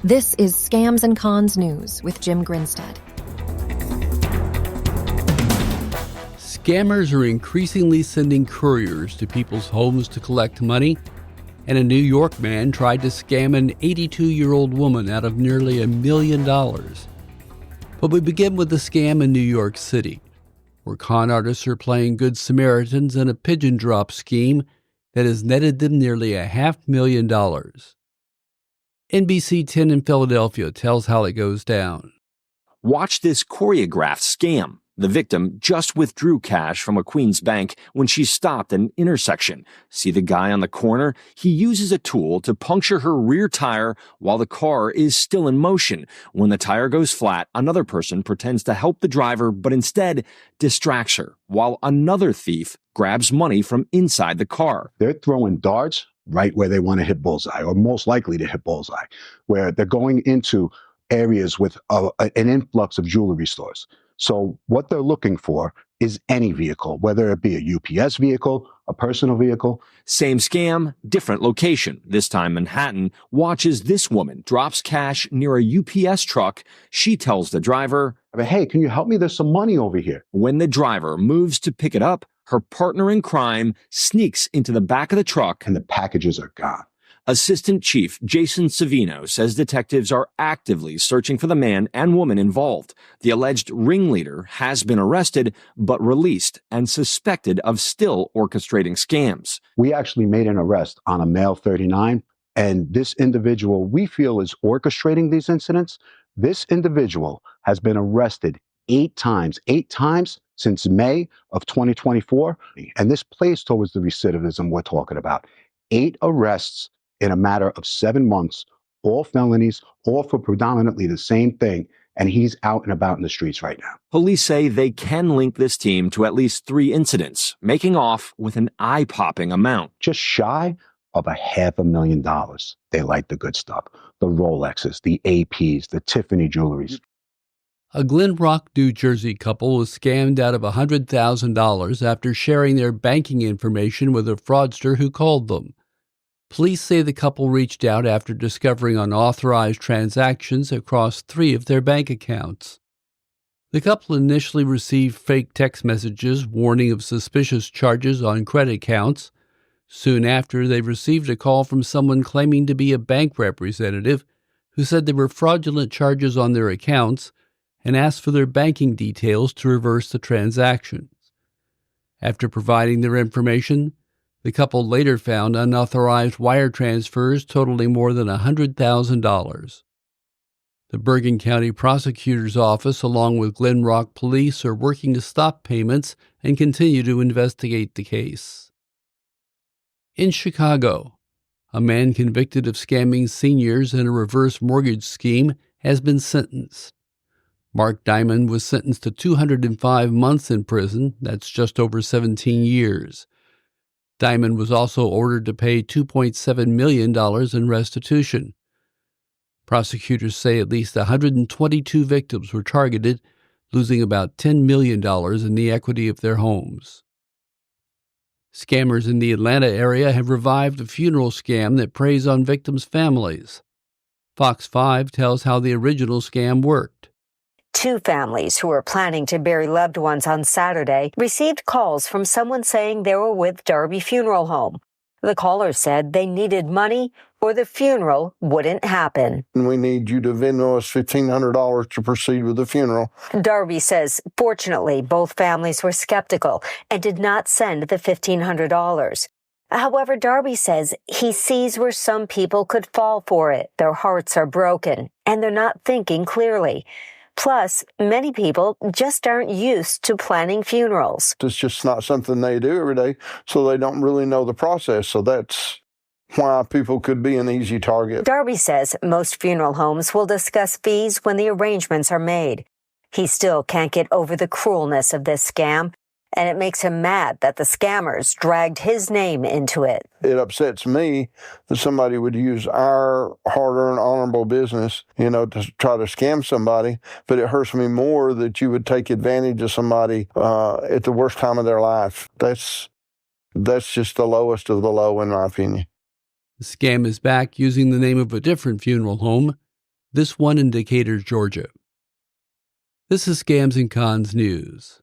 This is Scams and Cons News with Jim Grinstead. Scammers are increasingly sending couriers to people's homes to collect money, and a New York man tried to scam an 82-year-old woman out of nearly $1 million. But we begin with the scam in New York City, where con artists are playing Good Samaritans in a pigeon drop scheme that has netted them nearly $500,000. NBC 10 in Philadelphia tells how it goes down. Watch this choreographed scam. The victim just withdrew cash from a Queens bank when she stopped at an intersection. See the guy on the corner? He uses a tool to puncture her rear tire while the car is still in motion. When the tire goes flat, another person pretends to help the driver but instead distracts her, while another thief grabs money from inside the car. They're throwing darts right where they want to hit bullseye, or most likely to hit bullseye, where they're going into areas with an influx of jewelry stores. So what they're looking for is any vehicle, whether it be a UPS vehicle, a personal vehicle. Same scam, different location. This time Manhattan. Watches this woman drops cash near a UPS truck. She tells the driver, "Hey, can you help me? There's some money over here." When the driver moves to pick it up, her partner in crime sneaks into the back of the truck And the packages are gone. Assistant Chief Jason Savino says detectives are actively searching for the man and woman involved. The alleged ringleader has been arrested but released and suspected of still orchestrating scams. We actually made an arrest on a male 39, and this individual we feel is orchestrating these incidents. This individual has been arrested 8 times since May of 2024, and this plays towards the recidivism we're talking about. 8 arrests in a matter of 7 months, all felonies, all for predominantly the same thing, and he's out and about in the streets right now. Police say they can link this team to at least 3 incidents, making off with an eye-popping amount. Just shy of $500,000. They like the good stuff. The Rolexes, the APs, the Tiffany jewelries. A Glen Rock, New Jersey couple was scammed out of $100,000 after sharing their banking information with a fraudster who called them. Police say the couple reached out after discovering unauthorized transactions across 3 of their bank accounts. The couple initially received fake text messages warning of suspicious charges on credit accounts. Soon after, they received a call from someone claiming to be a bank representative who said there were fraudulent charges on their accounts and asked for their banking details to reverse the transactions. After providing their information, the couple later found unauthorized wire transfers totaling more than $100,000. The Bergen County Prosecutor's Office, along with Glen Rock Police, are working to stop payments and continue to investigate the case. In Chicago, a man convicted of scamming seniors in a reverse mortgage scheme has been sentenced. Mark Diamond was sentenced to 205 months in prison. That's just over 17 years. Diamond was also ordered to pay $2.7 million in restitution. Prosecutors say at least 122 victims were targeted, losing about $10 million in the equity of their homes. Scammers in the Atlanta area have revived a funeral scam that preys on victims' families. Fox 5 tells how the original scam worked. 2 families who were planning to bury loved ones on Saturday received calls from someone saying they were with Darby Funeral Home. The caller said they needed money or the funeral wouldn't happen. We need you to Venmo us $1,500 to proceed with the funeral. Darby says, fortunately, both families were skeptical and did not send the $1,500. However, Darby says he sees where some people could fall for it. Their hearts are broken and they're not thinking clearly. Plus, many people just aren't used to planning funerals. It's just not something they do every day, so they don't really know the process. So that's why people could be an easy target. Darby says most funeral homes will discuss fees when the arrangements are made. He still can't get over the cruelness of this scam, and it makes him mad that the scammers dragged his name into it. It upsets me that somebody would use our hard-earned, honorable business, to try to scam somebody, but it hurts me more that you would take advantage of somebody at the worst time of their life. That's just the lowest of the low, in my opinion. The scam is back using the name of a different funeral home. this one in Decatur, Georgia. This is Scams and Cons News.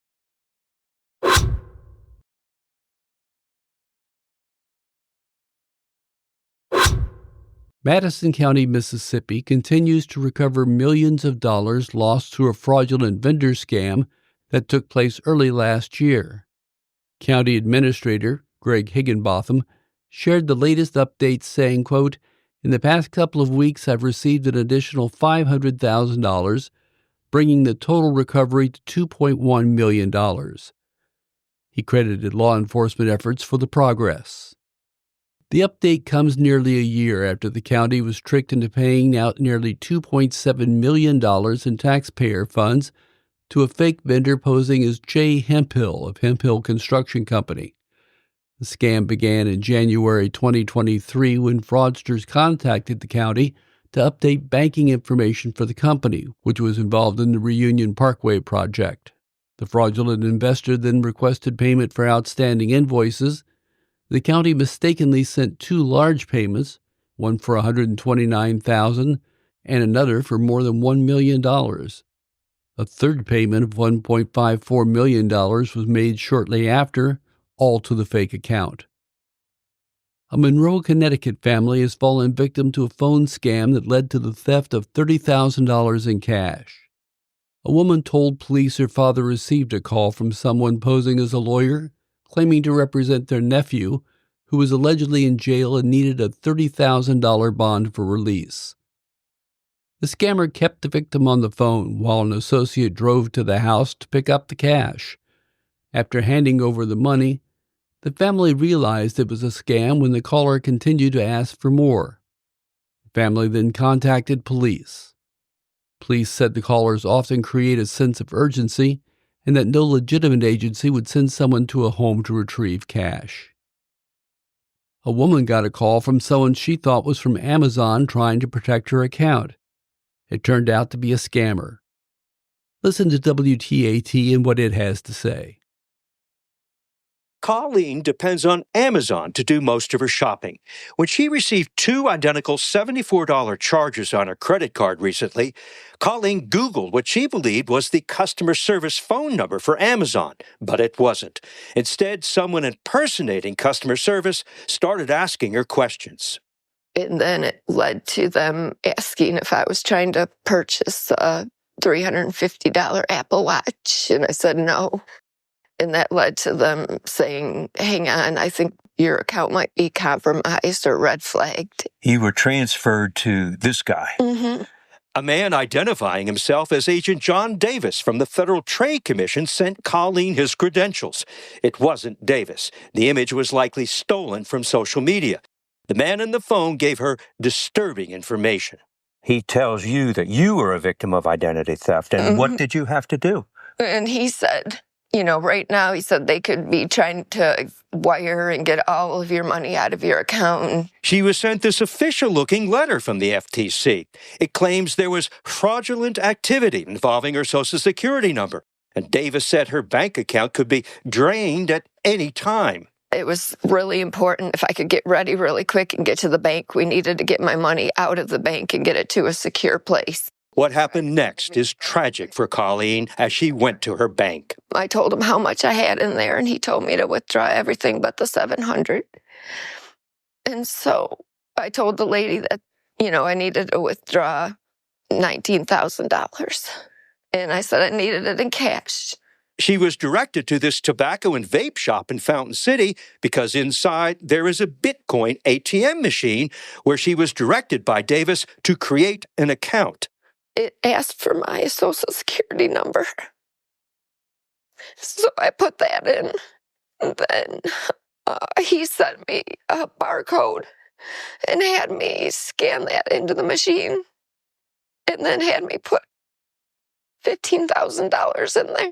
Madison County, Mississippi continues to recover millions of dollars lost through a fraudulent vendor scam that took place early last year. County Administrator Greg Higginbotham shared the latest updates saying, quote, "In the past couple of weeks, I've received an additional $500,000, bringing the total recovery to $2.1 million. He credited law enforcement efforts for the progress. The update comes nearly a year after the county was tricked into paying out nearly $2.7 million in taxpayer funds to a fake vendor posing as Jay Hemphill of Hemphill Construction Company. The scam began in January 2023 when fraudsters contacted the county to update banking information for the company, which was involved in the Reunion Parkway project. The fraudulent investor then requested payment for outstanding invoices. The county mistakenly sent two large payments, one for $129,000 and another for more than $1 million. A third payment of $1.54 million was made shortly after, all to the fake account. A Monroe, Connecticut family has fallen victim to a phone scam that led to the theft of $30,000 in cash. A woman told police her father received a call from someone posing as a lawyer, claiming to represent their nephew, who was allegedly in jail and needed a $30,000 bond for release. The scammer kept the victim on the phone while an associate drove to the house to pick up the cash. After handing over the money, the family realized it was a scam when the caller continued to ask for more. The family then contacted police. Police said the callers often create a sense of urgency and that no legitimate agency would send someone to a home to retrieve cash. A woman got a call from someone she thought was from Amazon trying to protect her account. It turned out to be a scammer. Listen to WTAT and what it has to say. Colleen depends on Amazon to do most of her shopping. When she received two identical $74 charges on her credit card recently, Colleen Googled what she believed was the customer service phone number for Amazon, but it wasn't. Instead, someone impersonating customer service started asking her questions. And then it led to them asking if I was trying to purchase a $350 Apple Watch, and I said no. And that led to them saying, hang on, I think your account might be compromised or red flagged. You were transferred to this guy. Mm-hmm. A man identifying himself as Agent John Davis from the Federal Trade Commission sent Colleen his credentials. It wasn't Davis. The image was likely stolen from social media. The man on the phone gave her disturbing information. He tells you that you were a victim of identity theft, and what did you have to do? And he said, right now, he said they could be trying to wire and get all of your money out of your account. She was sent this official-looking letter from the FTC. It claims there was fraudulent activity involving her Social Security number, and Davis said her bank account could be drained at any time. It was really important if I could get ready really quick and get to the bank. We needed to get my money out of the bank and get it to a secure place. What happened next is tragic for Colleen as she went to her bank. I told him how much I had in there, and he told me to withdraw everything but the $700. And so I told the lady that, I needed to withdraw $19,000. And I said I needed it in cash. She was directed to this tobacco and vape shop in Fountain City because inside there is a Bitcoin ATM machine where she was directed by Davis to create an account. It asked for my Social Security number. So I put that in. And then he sent me a barcode and had me scan that into the machine. And then had me put $15,000 in there.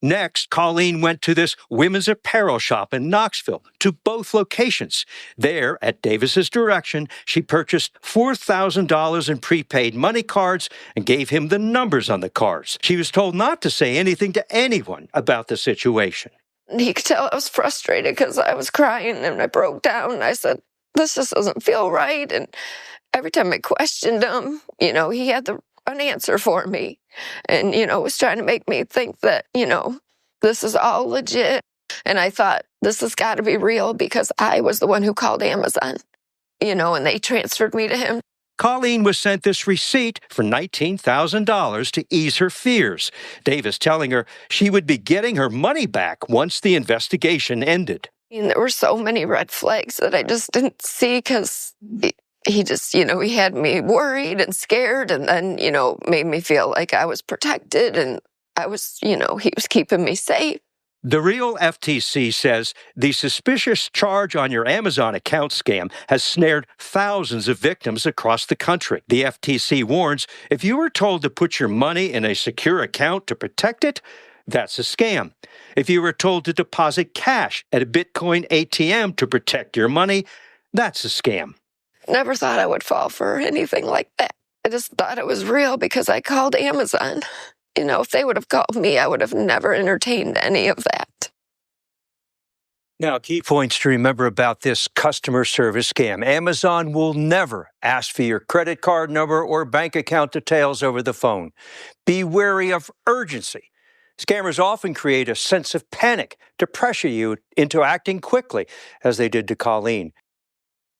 Next, Colleen went to this women's apparel shop in Knoxville, to both locations. There, at Davis's direction, she purchased $4,000 in prepaid money cards and gave him the numbers on the cards. She was told not to say anything to anyone about the situation. He could tell I was frustrated because I was crying and I broke down. I said, this just doesn't feel right. And every time I questioned him, he had an answer for me and, was trying to make me think that, this is all legit. And I thought, this has got to be real because I was the one who called Amazon, and they transferred me to him. Colleen was sent this receipt for $19,000 to ease her fears, Davis telling her she would be getting her money back once the investigation ended. And there were so many red flags that I just didn't see because he just, he had me worried and scared and then, made me feel like I was protected and I was, he was keeping me safe. The real FTC says the suspicious charge on your Amazon account scam has snared thousands of victims across the country. The FTC warns if you were told to put your money in a secure account to protect it, that's a scam. If you were told to deposit cash at a Bitcoin ATM to protect your money, that's a scam. Never thought I would fall for anything like that. I just thought it was real because I called Amazon. If they would have called me, I would have never entertained any of that. Now, key points to remember about this customer service scam. Amazon will never ask for your credit card number or bank account details over the phone. Be wary of urgency. Scammers often create a sense of panic to pressure you into acting quickly, as they did to Colleen.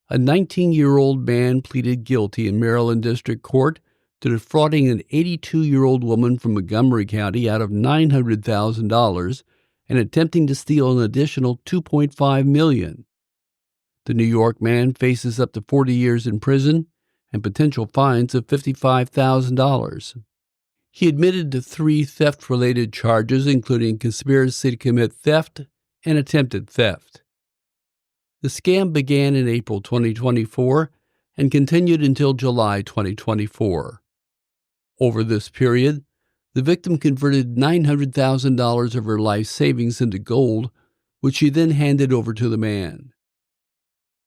A 19-year-old man pleaded guilty in Maryland District Court to defrauding an 82-year-old woman from Montgomery County out of $900,000 and attempting to steal an additional $2.5 million. The New York man faces up to 40 years in prison and potential fines of $55,000. He admitted to 3 theft-related charges, including conspiracy to commit theft and attempted theft. The scam began in April 2024 and continued until July 2024. Over this period, the victim converted $900,000 of her life savings into gold, which she then handed over to the man.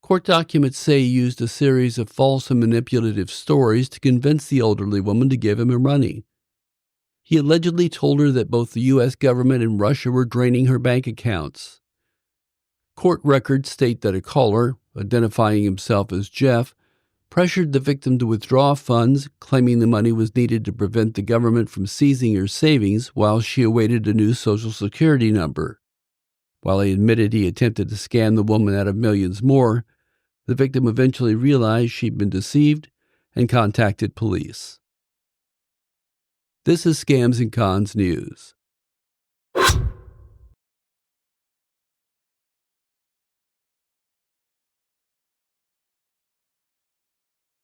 Court documents say he used a series of false and manipulative stories to convince the elderly woman to give him her money. He allegedly told her that both the U.S. government and Russia were draining her bank accounts. Court records state that a caller, identifying himself as Jeff, pressured the victim to withdraw funds, claiming the money was needed to prevent the government from seizing her savings while she awaited a new Social Security number. While he admitted he attempted to scam the woman out of millions more, the victim eventually realized she'd been deceived and contacted police. This is Scams and Cons News.